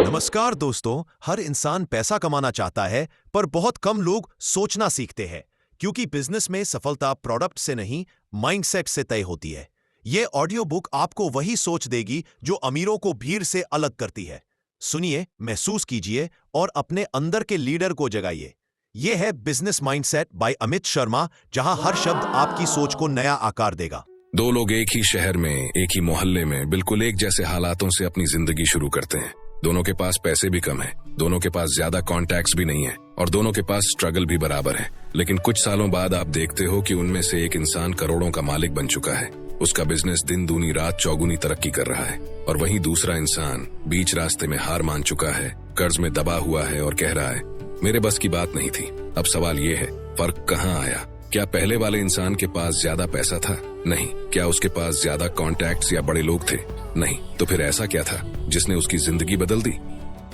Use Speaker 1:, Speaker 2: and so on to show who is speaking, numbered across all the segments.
Speaker 1: नमस्कार दोस्तों। हर इंसान पैसा कमाना चाहता है, पर बहुत कम लोग सोचना सीखते हैं, क्योंकि बिजनेस में सफलता प्रोडक्ट से नहीं, माइंडसेट से तय होती है। ये ऑडियो बुक आपको वही सोच देगी जो अमीरों को भीड़ से अलग करती है। सुनिए, महसूस कीजिए और अपने अंदर के लीडर को जगाइए। ये है business mindset by Amit Sharma, जहां हर शब्द आपकी सोच को नया आकार देगा।
Speaker 2: दो लोग एक ही शहर में, एक ही मोहल्ले में, बिल्कुल एक जैसे हालातों से अपनी जिंदगी शुरू करते हैं। दोनों के पास पैसे भी कम है, दोनों के पास ज्यादा कॉन्टैक्ट्स भी नहीं है और दोनों के पास स्ट्रगल भी बराबर है। लेकिन कुछ सालों बाद आप देखते हो कि उनमें से एक इंसान करोड़ों का मालिक बन चुका है। उसका बिजनेस दिन दूनी रात चौगुनी तरक्की कर रहा है, और वहीं दूसरा इंसान बीच रास्ते में हार मान चुका है, कर्ज में दबा हुआ है और कह रहा है, मेरे बस की बात नहीं थी। अब सवाल ये है, फर्क कहाँ आया? क्या पहले वाले इंसान के पास ज्यादा पैसा था? नहीं। क्या उसके पास ज्यादा कॉन्टैक्ट्स या बड़े लोग थे? नहीं। तो फिर ऐसा क्या था जिसने उसकी जिंदगी बदल दी?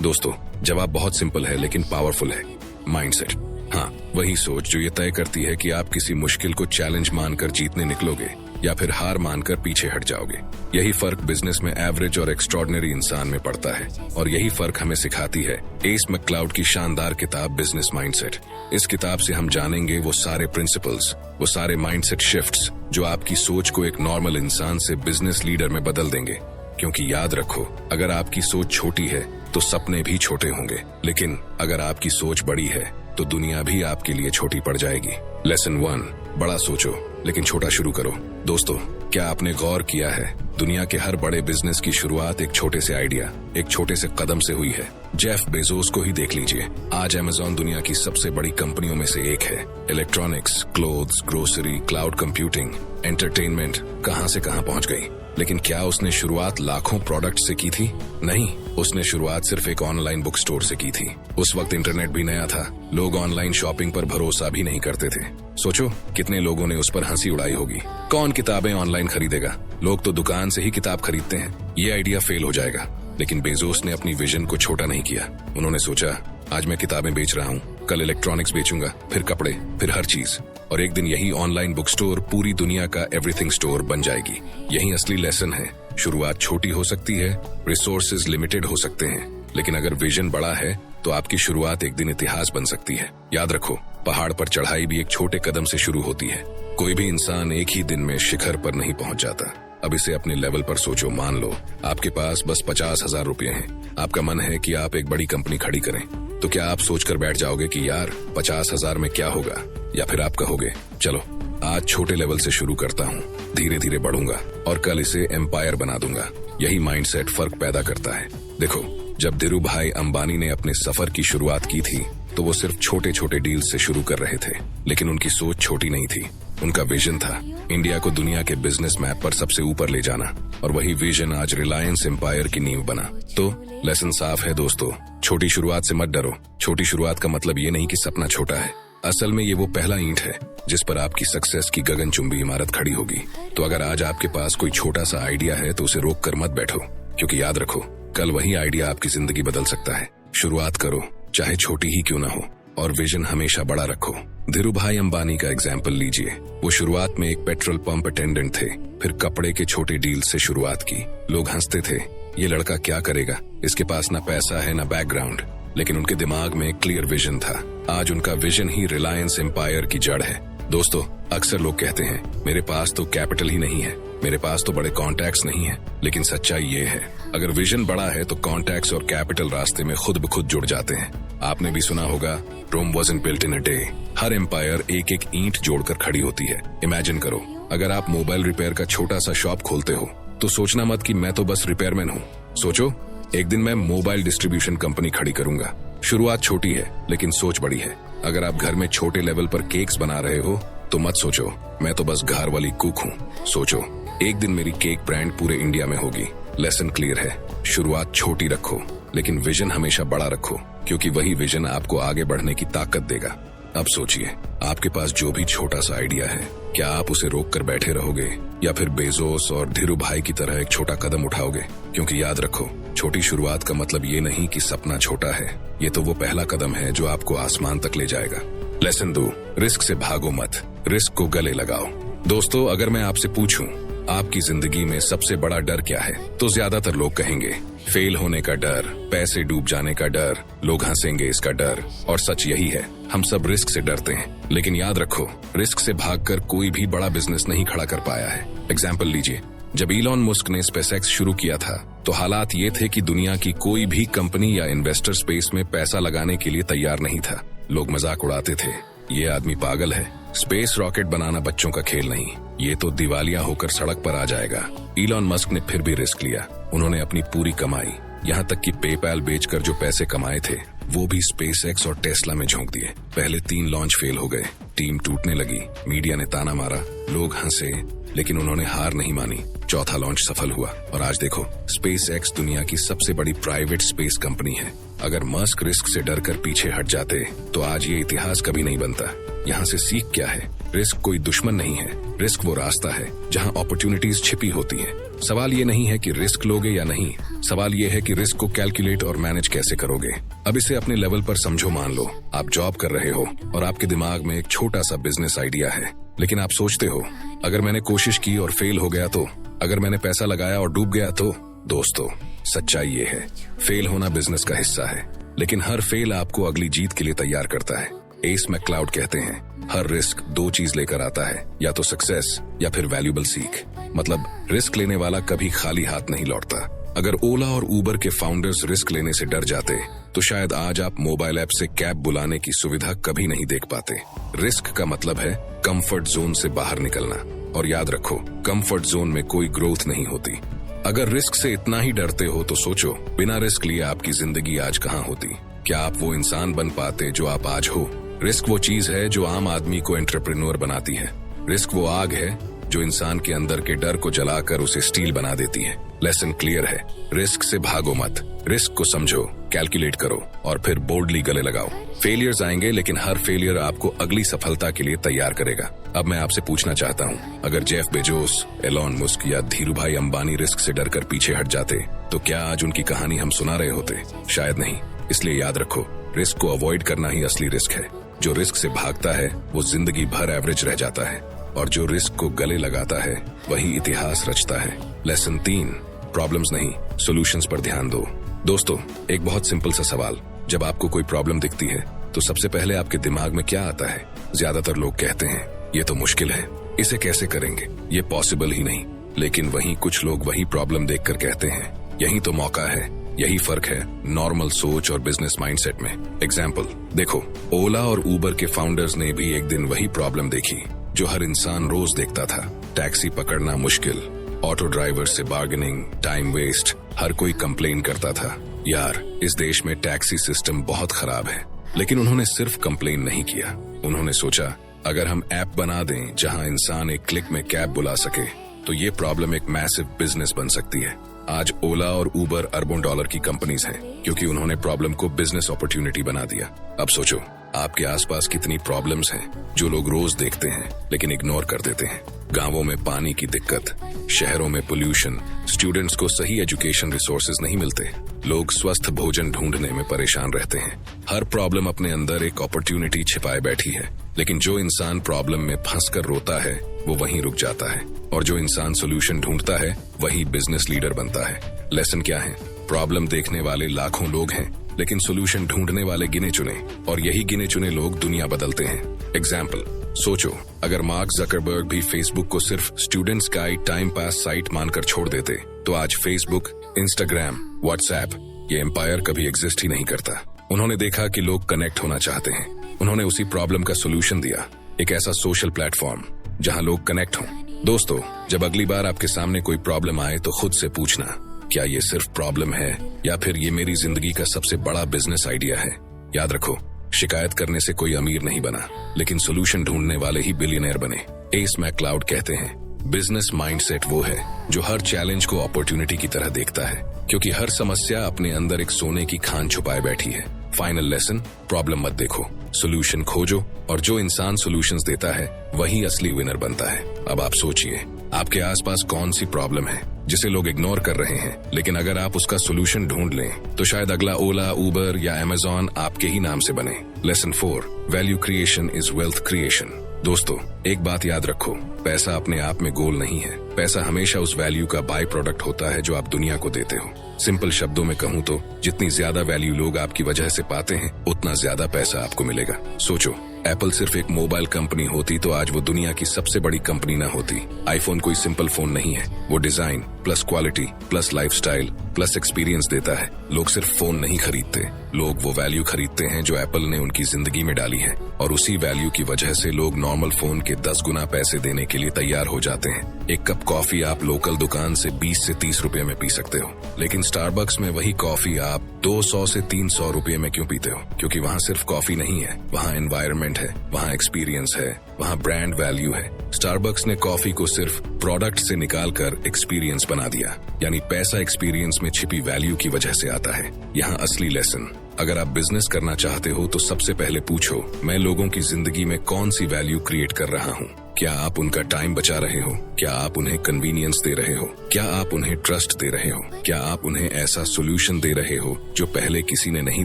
Speaker 2: दोस्तों, जवाब बहुत सिंपल है लेकिन पावरफुल है। माइंडसेट। हाँ, वही सोच जो ये तय करती है कि आप किसी मुश्किल को चैलेंज मानकर जीतने निकलोगे या फिर हार मानकर पीछे हट जाओगे। यही फर्क बिजनेस में एवरेज और एक्स्ट्रॉर्डिनरी इंसान में पड़ता है, और यही फर्क हमें सिखाती है एस मैकक्लाउड की शानदार किताब बिजनेस माइंडसेट। इस किताब से हम जानेंगे वो सारे प्रिंसिपल्स, वो सारे माइंडसेट शिफ्ट्स जो आपकी सोच को एक नॉर्मल इंसान से बिजनेस लीडर में बदल देंगे। क्योंकि याद रखो, अगर आपकी सोच छोटी है तो सपने भी छोटे होंगे, लेकिन अगर आपकी सोच बड़ी है तो दुनिया भी आपके लिए छोटी पड़ जाएगी। लेसन 1, बड़ा सोचो लेकिन छोटा शुरू करो। दोस्तों, क्या आपने गौर किया है, दुनिया के हर बड़े बिजनेस की शुरुआत एक छोटे से आइडिया, एक छोटे से कदम से हुई है। जेफ बेजोस को ही देख लीजिए। आज अमेज़न दुनिया की सबसे बड़ी कंपनियों में से एक है। Electronics, clothes, grocery, cloud computing, entertainment, कहां से कहां पहुंच गई। लेकिन क्या उसने शुरुआत लाखों प्रोडक्ट से की थी? नहीं, उसने शुरुआत सिर्फ एक ऑनलाइन बुक स्टोर से की थी। उस वक्त इंटरनेट भी नया था, लोग ऑनलाइन शॉपिंग पर भरोसा भी नहीं करते थे। सोचो, कितने लोगों ने उस पर हंसी उड़ाई होगी। कौन किताबें ऑनलाइन खरीदेगा, लोग तो दुकान से ही किताब खरीदते हैं। ये आइडिया फेल हो जाएगा। लेकिन बेजोस ने अपनी विजन को छोटा नहीं किया। उन्होंने सोचा, आज मैं किताबें बेच रहा हूँ, कल इलेक्ट्रॉनिक्स बेचूंगा, फिर कपड़े, फिर हर चीज, और एक दिन यही ऑनलाइन बुक स्टोर पूरी दुनिया का एवरीथिंग स्टोर बन जाएगी। यही असली लेसन है। शुरुआत छोटी हो सकती है, रिसोर्सेज लिमिटेड हो सकते हैं, लेकिन अगर विजन बड़ा है तो आपकी शुरुआत एक दिन इतिहास बन सकती है। याद रखो, पहाड़ पर चढ़ाई भी एक छोटे कदम से शुरू होती है। कोई भी इंसान एक ही दिन में शिखर पर नहीं पहुंच जाता। अब इसे अपने लेवल पर सोचो। मान लो आपके पास बस 50,000 रुपए हैं। आपका मन है कि आप एक बड़ी कंपनी खड़ी करें, तो क्या आप सोचकर बैठ जाओगे कि यार 50,000 में क्या होगा? या फिर आप कहोगे, चलो आज छोटे लेवल से शुरू करता हूँ, धीरे धीरे बढ़ूंगा और कल इसे एम्पायर बना दूंगा। यही माइंडसेट फर्क पैदा करता है। देखो, जब धीरू भाई अंबानी ने अपने सफर की शुरुआत की थी तो वो सिर्फ छोटे छोटे डील से शुरू कर रहे थे, लेकिन उनकी सोच छोटी नहीं थी। उनका विजन था इंडिया को दुनिया के बिजनेस मैप पर सबसे ऊपर ले जाना, और वही विजन आज रिलायंस एम्पायर की नींव बना। तो लेसन साफ है दोस्तों, छोटी शुरुआत से मत डरो। छोटी शुरुआत का मतलब ये नहीं कि सपना छोटा है। असल में ये वो पहला ईंट है जिस पर आपकी सक्सेस की गगनचुंबी इमारत खड़ी होगी। तो अगर आज आपके पास कोई छोटा सा आइडिया है तो उसे रोक कर मत बैठो, क्योंकि याद रखो, कल वही आइडिया आपकी जिंदगी बदल सकता है। शुरुआत करो, चाहे छोटी ही क्यों ना हो, और विजन हमेशा बड़ा रखो। धीरू भाई अंबानी का एग्जाम्पल लीजिए। वो शुरुआत में एक पेट्रोल पंप अटेंडेंट थे, फिर कपड़े के छोटे डील से शुरुआत की। लोग हंसते थे, ये लड़का क्या करेगा, इसके पास ना पैसा है ना बैकग्राउंड। लेकिन उनके दिमाग में एक क्लियर विजन था। आज उनका विजन ही रिलायंस एम्पायर की जड़ है। दोस्तों, अक्सर लोग कहते हैं, मेरे पास तो कैपिटल ही नहीं है, मेरे पास तो बड़े कॉन्टैक्ट्स नहीं है। लेकिन सच्चाई ये है, अगर विजन बड़ा है तो कॉन्टैक्ट्स और कैपिटल रास्ते में खुद ब खुद जुड़ जाते हैं। आपने भी सुना होगा, Rome wasn't built in a day. हर एम्पायर एक एक ईंट जोड़कर खड़ी होती है। इमेजिन करो, अगर आप मोबाइल रिपेयर का छोटा सा शॉप खोलते हो तो सोचना मत कि मैं तो बस रिपेयरमैन हूँ। सोचो, एक दिन मैं मोबाइल डिस्ट्रीब्यूशन कंपनी खड़ी करूंगा। शुरुआत छोटी है लेकिन सोच बड़ी है। अगर आप घर में छोटे लेवल पर केक्स बना रहे हो तो मत सोचो मैं तो बस घर वाली कुक हूँ। सोचो, एक दिन मेरी केक ब्रांड पूरे इंडिया में होगी। लेसन क्लियर है, शुरुआत छोटी रखो लेकिन विजन हमेशा बड़ा रखो, क्योंकि वही विजन आपको आगे बढ़ने की ताकत देगा। अब सोचिए, आपके पास जो भी छोटा सा आइडिया है, क्या आप उसे रोक कर बैठे रहोगे या फिर बेजोस और धीरू भाई की तरह एक छोटा कदम उठाओगे? क्योंकि याद रखो, छोटी शुरुआत का मतलब ये नहीं कि सपना छोटा है, ये तो वो पहला कदम है जो आपको आसमान तक ले जाएगा। लेसन 2, रिस्क से भागो मत, रिस्क को गले लगाओ। दोस्तों, अगर मैं आपसे पूछूं आपकी जिंदगी में सबसे बड़ा डर क्या है, तो ज्यादातर लोग कहेंगे फेल होने का डर, पैसे डूब जाने का डर, लोग हंसेंगे इसका डर। और सच यही है, हम सब रिस्क से डरते हैं। लेकिन याद रखो, रिस्क से भागकर कोई भी बड़ा बिजनेस नहीं खड़ा कर पाया है। एग्जाम्पल लीजिए, जब इलॉन मस्क ने स्पेसएक्स शुरू किया था तो हालात ये थे कि दुनिया की कोई भी कंपनी या इन्वेस्टर स्पेस में पैसा लगाने के लिए तैयार नहीं था। लोग मजाक उड़ाते थे, ये आदमी पागल है, स्पेस रॉकेट बनाना बच्चों का खेल नहीं, ये तो दिवालिया होकर सड़क पर आ जाएगा। इलॉन मस्क ने फिर भी रिस्क लिया। उन्होंने अपनी पूरी कमाई, यहाँ तक कि पेपैल बेचकर जो पैसे कमाए थे वो भी स्पेसएक्स और टेस्ला में झोंक दिए। पहले 3 लॉन्च फेल हो गए, टीम टूटने लगी, मीडिया ने ताना मारा, लोग हंसे, लेकिन उन्होंने हार नहीं मानी। चौथा लॉन्च सफल हुआ और आज देखो, स्पेसएक्स दुनिया की सबसे बड़ी प्राइवेट स्पेस कंपनी है। अगर मस्क रिस्क से डरकर पीछे हट जाते तो आज ये इतिहास कभी नहीं बनता। यहाँ से सीख क्या है? रिस्क कोई दुश्मन नहीं है, रिस्क वो रास्ता है जहाँ अपॉर्चुनिटीज छिपी होती हैं। सवाल ये नहीं है कि रिस्क लोगे या नहीं, सवाल ये है कि रिस्क को कैलकुलेट और मैनेज कैसे करोगे। अब इसे अपने लेवल पर समझो। मान लो आप जॉब कर रहे हो और आपके दिमाग में एक छोटा सा बिजनेस आइडिया है, लेकिन आप सोचते हो अगर मैंने कोशिश की और फेल हो गया तो, अगर मैंने पैसा लगाया और डूब गया तो। दोस्तों, सच्चाई ये है, फेल होना बिजनेस का हिस्सा है, लेकिन हर फेल आपको अगली जीत के लिए तैयार करता है। एस मैक्लाउड कहते हैं, हर रिस्क 2 चीज लेकर आता है, या तो सक्सेस या फिर वैल्यूएबल सीख। मतलब रिस्क लेने वाला कभी खाली हाथ नहीं लौटता। अगर ओला और उबर के फाउंडर्स रिस्क लेने से डर जाते तो शायद आज आप मोबाइल ऐप से कैब बुलाने की सुविधा कभी नहीं देख पाते। रिस्क का मतलब है कंफर्ट जोन से बाहर निकलना, और याद रखो, कंफर्ट जोन में कोई ग्रोथ नहीं होती। अगर रिस्क से इतना ही डरते हो तो सोचो, बिना रिस्क लिए आपकी जिंदगी आज कहाँ होती? क्या आप वो इंसान बन पाते जो आप आज हो? रिस्क वो चीज है जो आम आदमी को एंटरप्रेन्योर बनाती है। रिस्क वो आग है जो इंसान के अंदर के डर को जलाकर उसे स्टील बना देती है। लेसन क्लियर है, रिस्क से भागो मत, रिस्क को समझो, कैलकुलेट करो और फिर बोल्डली गले लगाओ। फेलियर्स आएंगे, लेकिन हर फेलियर आपको अगली सफलता के लिए तैयार करेगा। अब मैं आपसे पूछना चाहता हूँ, अगर जेफ बेजोस, एलॉन मस्क या धीरूभाई अंबानी रिस्क से डरकर पीछे हट जाते तो क्या आज उनकी कहानी हम सुना रहे होते? शायद नहीं। इसलिए याद रखो, रिस्क को अवॉइड करना ही असली रिस्क है। जो रिस्क से भागता है वो जिंदगी भर एवरेज रह जाता है, और जो रिस्क को गले लगाता है वही इतिहास रचता है। लेसन 3, प्रॉब्लम्स नहीं, सॉल्यूशंस पर ध्यान दो। दोस्तों, एक बहुत सिंपल सा सवाल, जब आपको कोई प्रॉब्लम दिखती है तो सबसे पहले आपके दिमाग में क्या आता है? ज्यादातर लोग कहते हैं ये तो मुश्किल है, इसे कैसे करेंगे, ये पॉसिबल ही नहीं। लेकिन वहीं कुछ लोग वही प्रॉब्लम देखकर कहते हैं यही तो मौका है। यही फर्क है नॉर्मल सोच और बिजनेस माइंडसेट में। एग्जाम्पल देखो, ओला और उबर के फाउंडर्स ने भी एक दिन वही प्रॉब्लम देखी जो हर इंसान रोज देखता था। टैक्सी पकड़ना मुश्किल, ऑटो ड्राइवर से बार्गेनिंग, टाइम वेस्ट, हर कोई कंप्लेन करता था, यार इस देश में टैक्सी सिस्टम बहुत खराब है। लेकिन उन्होंने सिर्फ कंप्लेन नहीं किया, उन्होंने सोचा अगर हम ऐप बना दें जहां इंसान एक क्लिक में कैब बुला सके तो ये प्रॉब्लम एक मैसिव बिजनेस बन सकती है। आज ओला और उबर अरबों डॉलर की कंपनीज हैं, क्योंकि उन्होंने प्रॉब्लम को बिजनेस अपॉर्चुनिटी बना दिया। अब सोचो, आपके आसपास कितनी प्रॉब्लम्स हैं जो लोग रोज देखते हैं लेकिन इग्नोर कर देते हैं। गांवों में पानी की दिक्कत, शहरों में पोल्यूशन, स्टूडेंट्स को सही एजुकेशन रिसोर्सेज नहीं मिलते, लोग स्वस्थ भोजन ढूंढने में परेशान रहते हैं। हर प्रॉब्लम अपने अंदर एक अपॉर्चुनिटी छिपाए बैठी है, लेकिन जो इंसान प्रॉब्लम में फंसकर रोता है वो वहीं रुक जाता है, और जो इंसान सोल्यूशन ढूंढता है वही बिजनेस लीडर बनता है। लेसन क्या है? प्रॉब्लम देखने वाले लाखों लोग हैं, लेकिन सोल्यूशन ढूंढने वाले गिने चुने, और यही गिने चुने लोग दुनिया बदलते हैं। एग्जाम्पल सोचो, अगर मार्क जकरबर्ग भी फेसबुक को सिर्फ स्टूडेंट्स का टाइम पास साइट मानकर छोड़ देते तो आज फेसबुक, इंस्टाग्राम, व्हाट्सएप ये एम्पायर कभी एग्जिस्ट ही नहीं करता। उन्होंने देखा कि लोग कनेक्ट होना चाहते हैं, उन्होंने उसी प्रॉब्लम का सोल्यूशन दिया, एक ऐसा सोशल प्लेटफॉर्म जहां लोग कनेक्ट हों। दोस्तों, जब अगली बार आपके सामने कोई प्रॉब्लम आए तो खुद से पूछना, क्या ये सिर्फ प्रॉब्लम है या फिर ये मेरी जिंदगी का सबसे बड़ा बिजनेस आइडिया है? याद रखो, शिकायत करने से कोई अमीर नहीं बना, लेकिन सोल्यूशन ढूंढने वाले ही बिलियनर बने। एस मैक्लाउड कहते हैं, बिजनेस माइंडसेट वो है जो हर चैलेंज को अपॉर्चुनिटी की तरह देखता है, क्योंकि हर समस्या अपने अंदर एक सोने की खान छुपाए बैठी है। फाइनल लेसन, प्रॉब्लम मत देखो, सोल्यूशन खोजो, और जो इंसान सोल्यूशंस देता है वही असली विनर बनता है। अब आप सोचिए, आपके आसपास कौन सी प्रॉब्लम है जिसे लोग इग्नोर कर रहे हैं, लेकिन अगर आप उसका सोल्यूशन ढूंढ लें तो शायद अगला ओला, उबर या अमेज़न आपके ही नाम से बने। Lesson 4, value creation is wealth creation. दोस्तों, एक बात याद रखो, पैसा अपने आप में गोल नहीं है। पैसा हमेशा उस वैल्यू का बाय प्रोडक्ट होता है जो आप दुनिया को देते हो। सिंपल शब्दों में कहूँ तो जितनी ज्यादा वैल्यू लोग आपकी वजह से पाते हैं, उतना ज्यादा पैसा आपको मिलेगा। सोचो, एप्पल सिर्फ एक मोबाइल कंपनी होती तो आज वो दुनिया की सबसे बड़ी कंपनी ना होती। आईफोन कोई सिंपल फोन नहीं है, वो design plus quality plus lifestyle plus experience देता है। लोग सिर्फ फोन नहीं खरीदते, लोग वो वैल्यू खरीदते हैं जो एप्पल ने उनकी जिंदगी में डाली है, और उसी वैल्यू की वजह से लोग नॉर्मल फोन के 10 गुना पैसे देने के लिए तैयार हो जाते हैं। एक कप कॉफी आप लोकल दुकान से 20 से 30 रुपए में पी सकते हो, लेकिन स्टारबक्स में वही कॉफी आप 200 से 300 रुपए में क्यों पीते हो? क्योंकि वहाँ सिर्फ कॉफी नहीं है, वहाँ एनवायरनमेंट है, वहाँ एक्सपीरियंस है, वहाँ ब्रांड वैल्यू है। स्टारबक्स ने कॉफी को सिर्फ प्रोडक्ट से निकालकर एक्सपीरियंस बना दिया, यानी पैसा एक्सपीरियंस में छिपी वैल्यू की वजह से आता है। यहाँ असली लेसन, अगर आप बिजनेस करना चाहते हो तो सबसे पहले पूछो, मैं लोगों की जिंदगी में कौन सी वैल्यू क्रिएट कर रहा हूँ? क्या आप उनका टाइम बचा रहे हो? क्या आप उन्हें कन्वीनियंस दे रहे हो? क्या आप उन्हें ट्रस्ट दे रहे हो? क्या आप उन्हें ऐसा सोल्यूशन दे रहे हो जो पहले किसी ने नहीं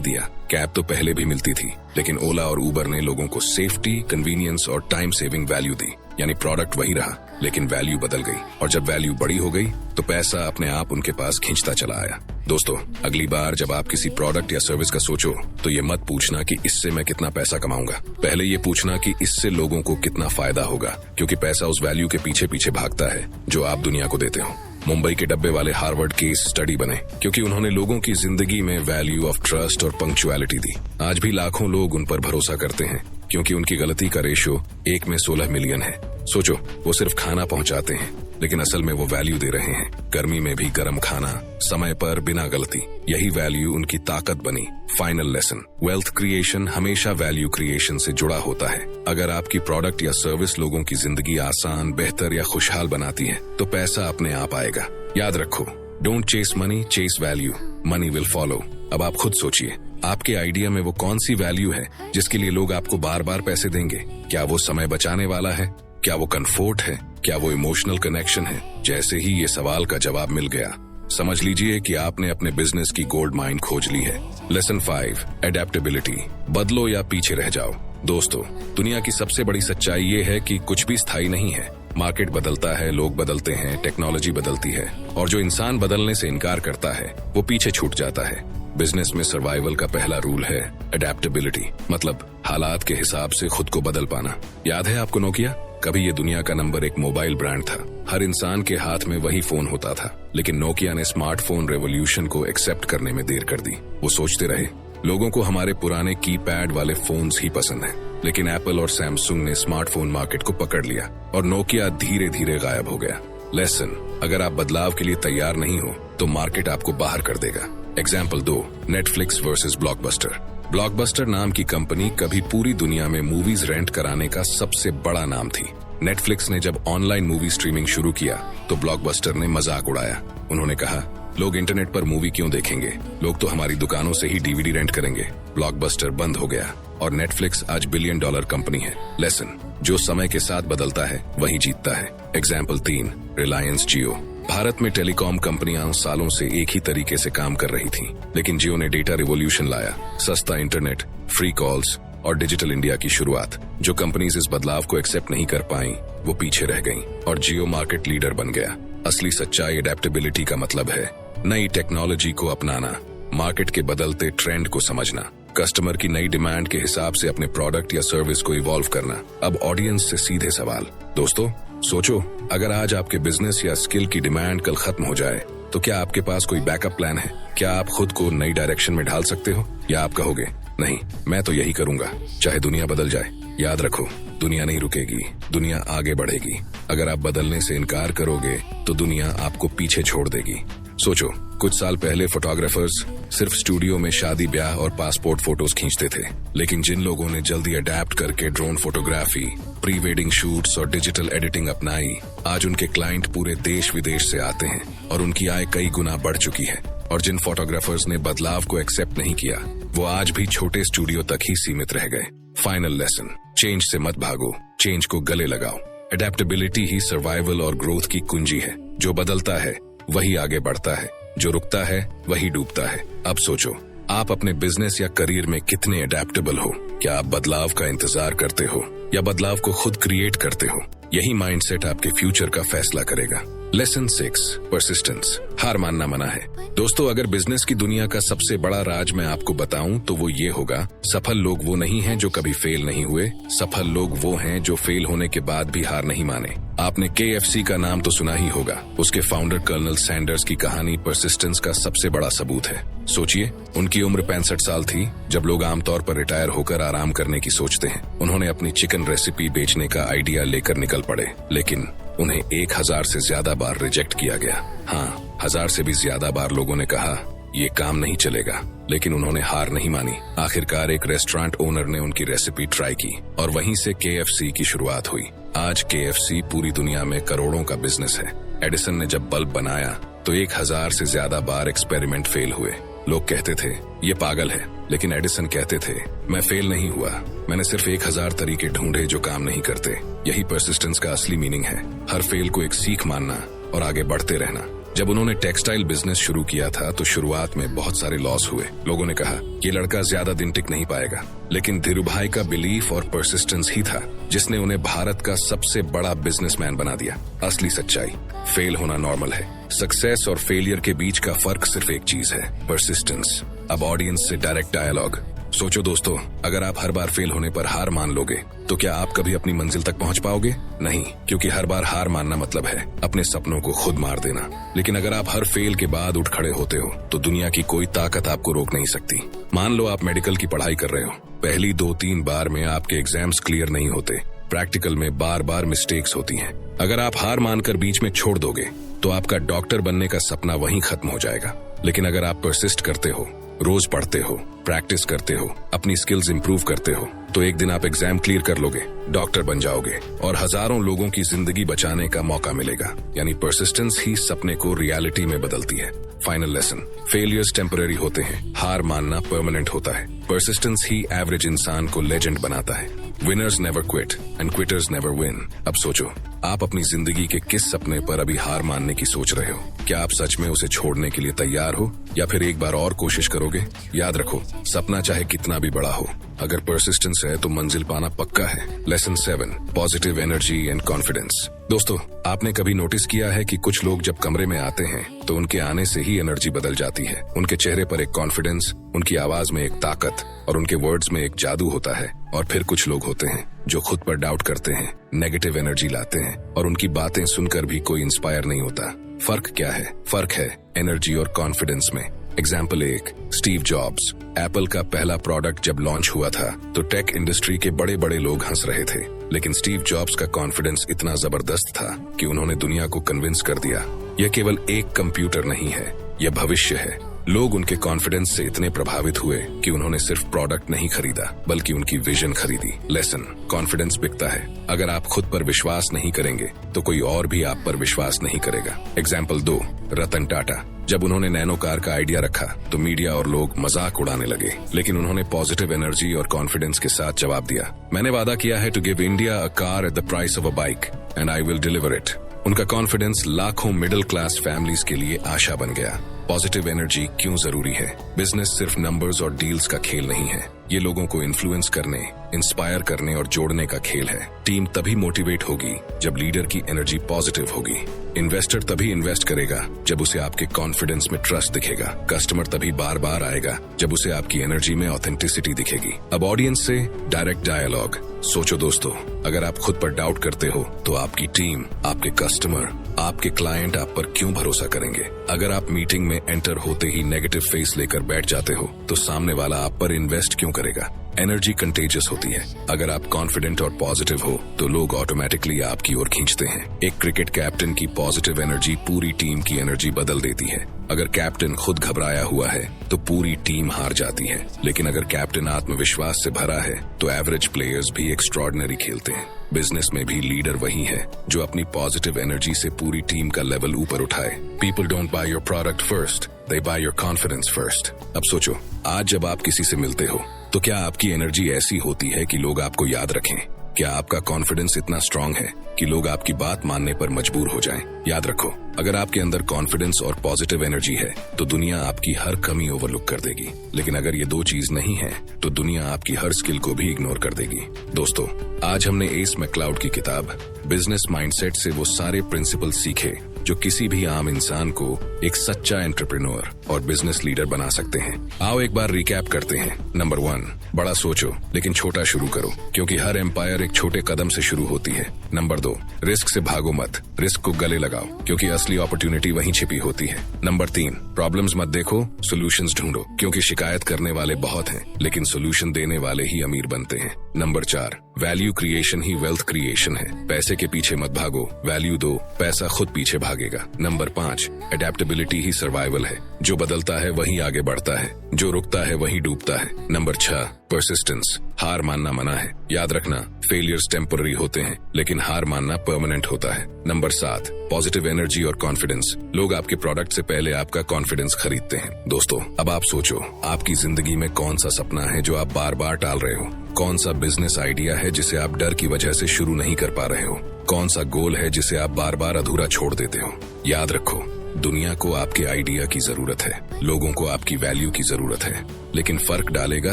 Speaker 2: दिया? कैब तो पहले भी मिलती थी, लेकिन ओला और उबर ने लोगों को सेफ्टी, कन्वीनियंस और टाइम सेविंग वैल्यू दी। यानी प्रोडक्ट वही रहा, लेकिन वैल्यू बदल गई, और जब वैल्यू बड़ी हो गई तो पैसा अपने आप उनके पास खींचता चला आया। दोस्तों, अगली बार जब आप किसी प्रोडक्ट या सर्विस का सोचो तो ये मत पूछना कि इससे मैं कितना पैसा कमाऊंगा, पहले ये पूछना कि इससे लोगों को कितना फायदा होगा, क्योंकि पैसा उस वैल्यू के पीछे पीछे भागता है जो आप दुनिया को देते हो। मुंबई के डब्बे वाले हार्वर्ड केस स्टडी बने क्योंकि उन्होंने लोगों की जिंदगी में वैल्यू ऑफ ट्रस्ट और पंक्चुअलिटी दी। आज भी लाखों लोग उन पर भरोसा करते हैं क्योंकि उनकी गलती का रेशियो 1 में 16 मिलियन है। सोचो, वो सिर्फ खाना पहुंचाते हैं, लेकिन असल में वो वैल्यू दे रहे हैं। गर्मी में भी गर्म खाना, समय पर, बिना गलती। यही वैल्यू उनकी ताकत बनी। फाइनल लेसन, वेल्थ क्रिएशन हमेशा वैल्यू क्रिएशन से जुड़ा होता है। अगर आपकी प्रोडक्ट या सर्विस लोगों की जिंदगी आसान, बेहतर या खुशहाल बनाती है तो पैसा अपने आप आएगा। याद रखो, don't chase money, chase value, money will follow. अब आप खुद सोचिए, आपके आइडिया में वो कौन सी वैल्यू है जिसके लिए लोग आपको बार बार पैसे देंगे? क्या वो समय बचाने वाला है? क्या वो कंफर्ट है? क्या वो इमोशनल कनेक्शन है? जैसे ही ये सवाल का जवाब मिल गया, समझ लीजिए कि आपने अपने बिजनेस की गोल्ड माइन खोज ली है। लेसन 5, एडेप्टेबिलिटी, बदलो या पीछे रह जाओ। दोस्तों, दुनिया की सबसे बड़ी सच्चाई ये है कि कुछ भी स्थायी नहीं है। मार्केट बदलता है, लोग बदलते हैं, टेक्नोलॉजी बदलती है, और जो इंसान बदलने से इनकार करता है वो पीछे छूट जाता है। बिजनेस में सर्वाइवल का पहला रूल है एडेप्टेबिलिटी, मतलब हालात के हिसाब से खुद को बदल पाना। याद है आपको नोकिया? कभी ये दुनिया का नंबर 1 मोबाइल ब्रांड था, हर इंसान के हाथ में वही फोन होता था, लेकिन नोकिया ने स्मार्टफोन रेवोल्यूशन को एक्सेप्ट करने में देर कर दी। वो सोचते रहे, लोगों को हमारे पुराने कीपैड वाले फोन्स ही पसंद हैं, लेकिन एप्पल और सैमसंग ने स्मार्टफोन मार्केट को पकड़ लिया और नोकिया धीरे धीरे गायब हो गया। लेसन, अगर आप बदलाव के लिए तैयार नहीं हो तो मार्केट आपको बाहर कर देगा। Example 2, Netflix versus blockbuster. Blockbuster नाम की कंपनी कभी पूरी दुनिया में मूवीज रेंट कराने का सबसे बड़ा नाम थी। नेटफ्लिक्स ने जब ऑनलाइन मूवी स्ट्रीमिंग शुरू किया तो ब्लॉकबस्टर ने मजाक उड़ाया। उन्होंने कहा, लोग इंटरनेट पर मूवी क्यों देखेंगे, लोग तो हमारी दुकानों से ही डीवीडी रेंट करेंगे। ब्लॉकबस्टर बंद हो गया और नेटफ्लिक्स आज $1 बिलियन कंपनी है। लेसन, जो समय के साथ बदलता है वही जीतता है। एग्जाम्पल 3, रिलायंस जियो। भारत में टेलीकॉम कंपनियां सालों से एक ही तरीके से काम कर रही थीं, लेकिन जियो ने डेटा रिवॉल्यूशन लाया, सस्ता इंटरनेट, फ्री कॉल्स और डिजिटल इंडिया की शुरुआत। जो कंपनीज इस बदलाव को एक्सेप्ट नहीं कर पाई वो पीछे रह गईं और जियो मार्केट लीडर बन गया। असली सच्चाई एडेप्टेबिलिटी का मतलब है नई टेक्नोलॉजी को अपनाना, मार्केट के बदलते ट्रेंड को समझना, कस्टमर की नई डिमांड के हिसाब से अपने प्रोडक्ट या सर्विस को इवॉल्व करना। अब ऑडियंस से सीधे सवाल, दोस्तों सोचो, अगर आज आपके बिजनेस या स्किल की डिमांड कल खत्म हो जाए तो क्या आपके पास कोई बैकअप प्लान है? क्या आप खुद को नई डायरेक्शन में ढाल सकते हो, या आप कहोगे नहीं, मैं तो यही करूंगा चाहे दुनिया बदल जाए? याद रखो, दुनिया नहीं रुकेगी, दुनिया आगे बढ़ेगी। अगर आप बदलने से इनकार करोगे तो दुनिया आपको पीछे छोड़ देगी। सोचो, कुछ साल पहले फोटोग्राफर्स सिर्फ स्टूडियो में शादी, ब्याह और पासपोर्ट फोटोज खींचते थे, लेकिन जिन लोगों ने जल्दी अडेप्ट करके drone photography, pre wedding shoots और डिजिटल एडिटिंग अपनाई, आज उनके क्लाइंट पूरे देश विदेश से आते हैं और उनकी आय कई गुना बढ़ चुकी है। और जिन फोटोग्राफर्स ने बदलाव को एक्सेप्ट नहीं किया वो आज भी छोटे स्टूडियो तक ही सीमित रह गए। फाइनल लेसन, चेंज से मत भागो, चेंज को गले लगाओ। एडेप्टेबिलिटी ही सर्वाइवल और ग्रोथ की कुंजी है। जो बदलता है वही आगे बढ़ता है, जो रुकता है वही डूबता है। अब सोचो, आप अपने बिजनेस या करियर में कितने अडेप्टेबल हो। क्या आप बदलाव का इंतजार करते हो या बदलाव को खुद क्रिएट करते हो। यही माइंडसेट आपके फ्यूचर का फैसला करेगा। Lesson 6, persistence. हार मानना मना है। दोस्तों, अगर बिजनेस की दुनिया का सबसे बड़ा राज मैं आपको बताऊं तो वो ये होगा, सफल लोग वो नहीं हैं जो कभी फेल नहीं हुए, सफल लोग वो हैं जो फेल होने के बाद भी हार नहीं माने। आपने KFC का नाम तो सुना ही होगा। उसके फाउंडर कर्नल सैंडर्स की कहानी परसिस्टेंस का सबसे बड़ा सबूत है। सोचिए, उनकी उम्र 65 साल थी जब लोग आमतौर पर रिटायर होकर आराम करने की सोचते हैं। उन्होंने अपनी चिकन रेसिपी बेचने का आइडिया लेकर निकल पड़े, लेकिन उन्हें 1000 से ज्यादा बार रिजेक्ट किया गया। हाँ, 1000 से भी ज्यादा बार लोगों ने कहा ये काम नहीं चलेगा, लेकिन उन्होंने हार नहीं मानी। आखिरकार एक रेस्टोरेंट ओनर ने उनकी रेसिपी ट्राई की और वहीं से KFC की शुरुआत हुई। आज KFC पूरी दुनिया में करोड़ों का बिजनेस है। एडिसन ने जब बल्ब बनाया तो 1000 से ज्यादा बार एक्सपेरिमेंट फेल हुए। लोग कहते थे ये पागल है, लेकिन एडिसन कहते थे मैं फेल नहीं हुआ, मैंने सिर्फ 1000 तरीके ढूंढे जो काम नहीं करते। यही परसिस्टेंस का असली मीनिंग है। हर फेल को एक सीख मानना और आगे बढ़ते रहना। जब उन्होंने टेक्सटाइल बिजनेस शुरू किया था तो शुरुआत में बहुत सारे लॉस हुए। लोगों ने कहा ये लड़का ज्यादा दिन टिक नहीं पाएगा, लेकिन धीरूभाई का बिलीफ और परसिस्टेंस ही था जिसने उन्हें भारत का सबसे बड़ा बिजनेसमैन बना दिया। असली सच्चाई, फेल होना नॉर्मल है। सक्सेस और फेलियर के बीच का फर्क सिर्फ एक चीज है, परसिस्टेंस। अब ऑडियंस से डायरेक्ट डायलॉग। सोचो दोस्तों, अगर आप हर बार फेल होने पर हार मान लोगे तो क्या आप कभी अपनी मंजिल तक पहुंच पाओगे? नहीं, क्योंकि हर बार हार मानना मतलब है अपने सपनों को खुद मार देना। लेकिन अगर आप हर फेल के बाद उठ खड़े होते हो तो दुनिया की कोई ताकत आपको रोक नहीं सकती। मान लो आप मेडिकल की पढ़ाई कर रहे हो। पहली 2-3 बार में आपके एग्जाम्स क्लियर नहीं होते। प्रैक्टिकल में बार बार मिस्टेक्स होती हैं। अगर आप हार मानकर बीच में छोड़ दोगे तो आपका डॉक्टर बनने का सपना वहीं खत्म हो जाएगा। लेकिन अगर आप परसिस्ट करते हो, रोज पढ़ते हो, प्रैक्टिस करते हो, अपनी स्किल्स इंप्रूव करते हो, तो एक दिन आप एग्जाम क्लियर कर लोगे, डॉक्टर बन जाओगे और हजारों लोगों की जिंदगी बचाने का मौका मिलेगा। यानी परसिस्टेंस ही सपने को रियलिटी में बदलती है। फाइनल लेसन, फेलियर्स टेम्पररी होते हैं, हार मानना परमानेंट होता है। परसिस्टेंस ही एवरेज इंसान को लेजेंड बनाता है। Winners never quit and quitters never win. अब सोचो, आप अपनी जिंदगी के किस सपने पर अभी हार मानने की सोच रहे हो? क्या आप सच में उसे छोड़ने के लिए तैयार हो या फिर एक बार और कोशिश करोगे? याद रखो, सपना चाहे कितना भी बड़ा हो, अगर परसिस्टेंस है तो मंजिल पाना पक्का है। Lesson 7, positive energy and confidence. दोस्तों, आपने कभी नोटिस किया है कि कुछ लोग जब कमरे में आते हैं तो उनके आने से ही एनर्जी बदल जाती है। उनके चेहरे पर एक कॉन्फिडेंस, उनकी आवाज में एक ताकत और उनके वर्ड्स में एक जादू होता है। और फिर कुछ लोग होते हैं जो खुद पर डाउट करते हैं, नेगेटिव एनर्जी लाते हैं और उनकी बातें सुनकर भी कोई इंस्पायर नहीं होता। फर्क क्या है? फर्क है एनर्जी और कॉन्फिडेंस में। Example 1, Steve jobs. एप्पल का पहला प्रोडक्ट जब लॉन्च हुआ था तो टेक इंडस्ट्री के बड़े बड़े लोग हंस रहे थे, लेकिन स्टीव जॉब्स का कॉन्फिडेंस इतना जबरदस्त था कि उन्होंने दुनिया को कन्विंस कर दिया यह केवल एक कंप्यूटर नहीं है, यह भविष्य है। लोग उनके कॉन्फिडेंस से इतने प्रभावित हुए कि उन्होंने सिर्फ प्रोडक्ट नहीं खरीदा बल्कि उनकी विजन खरीदी। लेसन, कॉन्फिडेंस बिकता है। अगर आप खुद पर विश्वास नहीं करेंगे तो कोई और भी आप पर विश्वास नहीं करेगा। एग्जाम्पल 2, रतन टाटा। जब उन्होंने नैनो कार का आइडिया रखा तो मीडिया और लोग मजाक उड़ाने लगे, लेकिन उन्होंने पॉजिटिव एनर्जी और कॉन्फिडेंस के साथ जवाब दिया, मैंने वादा किया है to give India a car at the price of a bike and I will deliver it. उनका कॉन्फिडेंस लाखों मिडिल क्लास फैमिलीज के लिए आशा बन गया। पॉजिटिव एनर्जी क्यों जरूरी है? बिजनेस सिर्फ नंबर्स और डील्स का खेल नहीं है, ये लोगों को इन्फ्लुएंस करने, इंस्पायर करने और जोड़ने का खेल है। टीम तभी मोटिवेट होगी जब लीडर की एनर्जी पॉजिटिव होगी। इन्वेस्टर तभी इन्वेस्ट करेगा जब उसे आपके कॉन्फिडेंस में ट्रस्ट दिखेगा। कस्टमर तभी बार बार आएगा जब उसे आपकी एनर्जी में ऑथेंटिसिटी दिखेगी। अब ऑडियंस से डायरेक्ट डायलॉग। सोचो दोस्तों, अगर आप खुद पर डाउट करते हो तो आपकी टीम, आपके कस्टमर, आपके क्लाइंट आप पर क्यों भरोसा करेंगे? अगर आप मीटिंग में एंटर होते ही नेगेटिव फेस लेकर बैठ जाते हो तो सामने वाला आप पर इन्वेस्ट क्यों करेगा? एनर्जी कंटेजियस होती है। अगर आप कॉन्फिडेंट और पॉजिटिव हो तो लोग ऑटोमेटिकली आपकी ओर खींचते हैं। एक क्रिकेट कैप्टन की पॉजिटिव एनर्जी पूरी टीम की एनर्जी बदल देती है। अगर कैप्टन खुद घबराया हुआ है तो पूरी टीम हार जाती है, लेकिन अगर कैप्टन आत्मविश्वास से भरा है तो एवरेज प्लेयर्स भी एक्स्ट्रॉर्डिनरी खेलते हैं। बिजनेस में भी लीडर वही है जो अपनी पॉजिटिव एनर्जी से पूरी टीम का लेवल ऊपर उठाए। People don't by your product first, they by your confidence first. अब सोचो, आज जब आप किसी से मिलते हो तो क्या आपकी एनर्जी ऐसी होती है कि लोग आपको याद रखें? क्या आपका कॉन्फिडेंस इतना स्ट्रांग है कि लोग आपकी बात मानने पर मजबूर हो जाएं। याद रखो, अगर आपके अंदर कॉन्फिडेंस और पॉजिटिव एनर्जी है तो दुनिया आपकी हर कमी ओवरलुक कर देगी, लेकिन अगर ये दो चीज नहीं है तो दुनिया आपकी हर स्किल को भी इग्नोर कर देगी। दोस्तों, आज हमने एस मैक्लाउड की किताब बिजनेस माइंडसेट से वो सारे प्रिंसिपल सीखे जो किसी भी आम इंसान को एक सच्चा एंटरप्रेन्योर और बिजनेस लीडर बना सकते हैं। आओ एक बार रिकैप करते हैं। नंबर 1, बड़ा सोचो लेकिन छोटा शुरू करो, क्योंकि हर एम्पायर एक छोटे कदम से शुरू होती है। नंबर 2, रिस्क से भागो मत, रिस्क को गले लगाओ, क्योंकि असली अपॉर्चुनिटी वहीं छिपी होती है। नंबर 3, प्रॉब्लम्स मत देखो, सॉल्यूशंस ढूंढो, क्योंकि शिकायत करने वाले बहुत हैं लेकिन सॉल्यूशन देने वाले ही अमीर बनते हैं। नंबर 4, वैल्यू क्रिएशन ही वेल्थ क्रिएशन है। पैसे के पीछे मत भागो, वैल्यू दो, पैसा खुद पीछे भागेगा। नंबर 5, एडेप्टेबिलिटी ही सर्वाइवल है। जो बदलता है वही आगे बढ़ता है, जो रुकता है वही डूबता है। नंबर 6, परसिस्टेंस, हार मानना मना है। याद रखना, फेलियर्स टेम्पररी होते हैं लेकिन हार मानना परमानेंट होता है। नंबर 7, पॉजिटिव एनर्जी और कॉन्फिडेंस, लोग आपके प्रोडक्ट से पहले आपका कॉन्फिडेंस खरीदते हैं। दोस्तों, अब आप सोचो, आपकी जिंदगी में कौन सा सपना है जो आप बार बार टाल रहे हो? कौन सा बिजनेस आइडिया है जिसे आप डर की वजह से शुरू नहीं कर पा रहे हो? कौन सा गोल है जिसे आप बार बार अधूरा छोड़ देते हो? याद रखो, दुनिया को आपके आइडिया की जरूरत है, लोगों को आपकी वैल्यू की जरूरत है, लेकिन फर्क डालेगा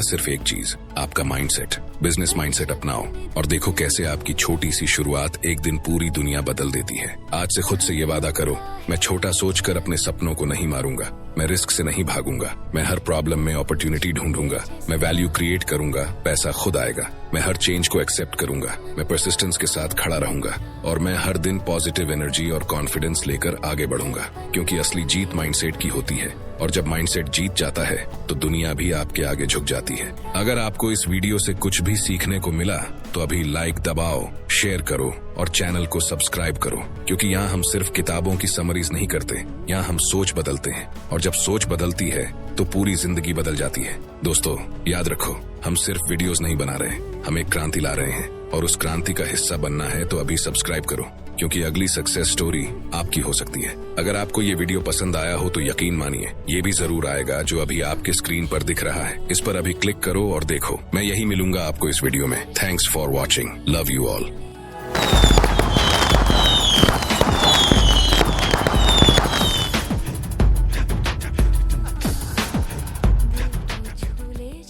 Speaker 2: सिर्फ एक चीज, आपका माइंडसेट। बिजनेस माइंडसेट अपनाओ और देखो कैसे आपकी छोटी सी शुरुआत एक दिन पूरी दुनिया बदल देती है। आज से खुद से ये वादा करो, मैं छोटा सोचकर अपने सपनों को नहीं मारूंगा, मैं रिस्क से नहीं भागूंगा, मैं हर प्रॉब्लम में अपॉर्चुनिटी ढूंढूंगा, मैं वैल्यू क्रिएट करूंगा, पैसा खुद आएगा, मैं हर चेंज को एक्सेप्ट करूंगा, मैं परसिस्टेंस के साथ खड़ा रहूंगा और मैं हर दिन पॉजिटिव एनर्जी और कॉन्फिडेंस लेकर आगे बढ़ूंगा, क्योंकि असली जीत माइंडसेट की होती है और जब माइंडसेट जीत जाता है तो दुनिया भी आपके आगे झुक जाती है। अगर आपको इस वीडियो से कुछ भी सीखने को मिला तो अभी लाइक दबाओ, शेयर करो और चैनल को सब्सक्राइब करो, क्योंकि यहाँ हम सिर्फ किताबों की समरीज नहीं करते, यहाँ हम सोच बदलते हैं और जब सोच बदलती है तो पूरी जिंदगी बदल जाती है। दोस्तों, याद रखो, हम सिर्फ वीडियोस नहीं बना रहे, हम एक क्रांति ला रहे हैं और उस क्रांति का हिस्सा बनना है तो अभी सब्सक्राइब करो, क्योंकि अगली सक्सेस स्टोरी आपकी हो सकती है। अगर आपको ये वीडियो पसंद आया हो तो यकीन मानिए ये भी जरूर आएगा जो अभी आपके स्क्रीन पर दिख रहा है। इस पर अभी क्लिक करो और देखो, मैं यही मिलूंगा आपको इस वीडियो में। Thanks for watching, love you all.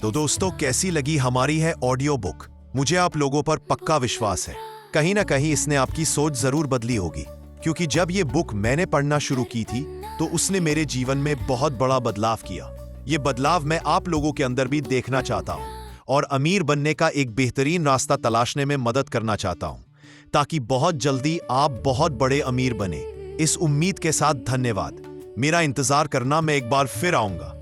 Speaker 1: तो दोस्तों, कैसी लगी हमारी है ऑडियो बुक? मुझे आप लोगों पर पक्का विश्वास है, कहीं ना कहीं इसने आपकी सोच जरूर बदली होगी, क्योंकि जब ये बुक मैंने पढ़ना शुरू की थी तो उसने मेरे जीवन में बहुत बड़ा बदलाव किया। ये बदलाव मैं आप लोगों के अंदर भी देखना चाहता हूँ और अमीर बनने का एक बेहतरीन रास्ता तलाशने में मदद करना चाहता हूँ, ताकि बहुत जल्दी आप बहुत बड़े अमीर बने। इस उम्मीद के साथ धन्यवाद। मेरा इंतजार करना, मैं एक बार फिर आऊंगा।